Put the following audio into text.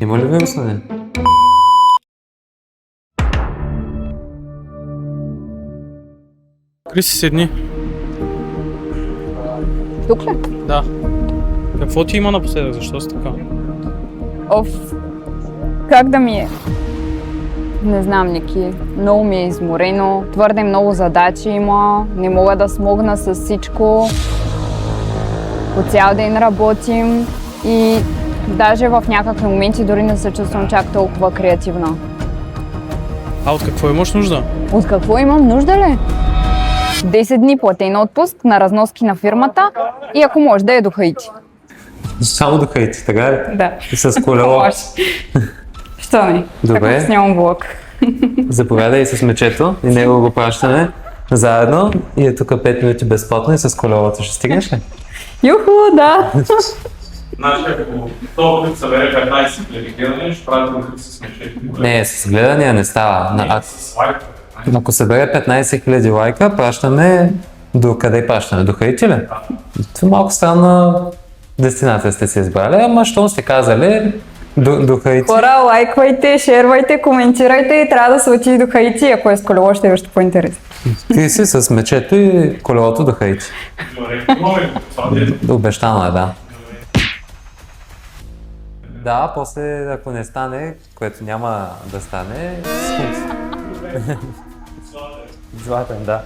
Има ли вирусане? Криси, седни. Тук ли? Да. Какво ти има напоследък? Защо си така? Оф, как да ми е? Не знам, Ники. Много ми е изморено. Твърде много задачи има. Не мога да смогна с всичко. По цял ден работим и даже в някакви моменти дори не се чувствам чак толкова креативна. А от какво имаш нужда? От какво имам нужда ли? 10 дни платен отпуск на разноски на фирмата и ако може да е до Хаити. Само до Хаити, така ли? Да. И с колело. Що не? Добре. Така снимам влог. Заповядай с мечето и него го пращаме заедно и е тук 5 минути безплатно и с колелото. Ще стигнеш ли? Юху, да! Значи, ако този клип събере 15 000 гледания, ще правите клип с мечети. Не, с гледания не става. С лайка. Ако събере 15 000 лайка, пращаме до къде пращаме? До Хаити ли? Това е малко странна дестинация сте се избрали, ама щом сте казали до Хаити. Хора, лайквайте, шервайте, коментирайте и трябва да се отиде до Хаити, ако е с колело, ще е още по-интересно. Ти си с мечето и колелото до Хаити. Добре, това е. Обещано е, да. Да, после ако не стане, което няма да стане, скунс. Златен, да.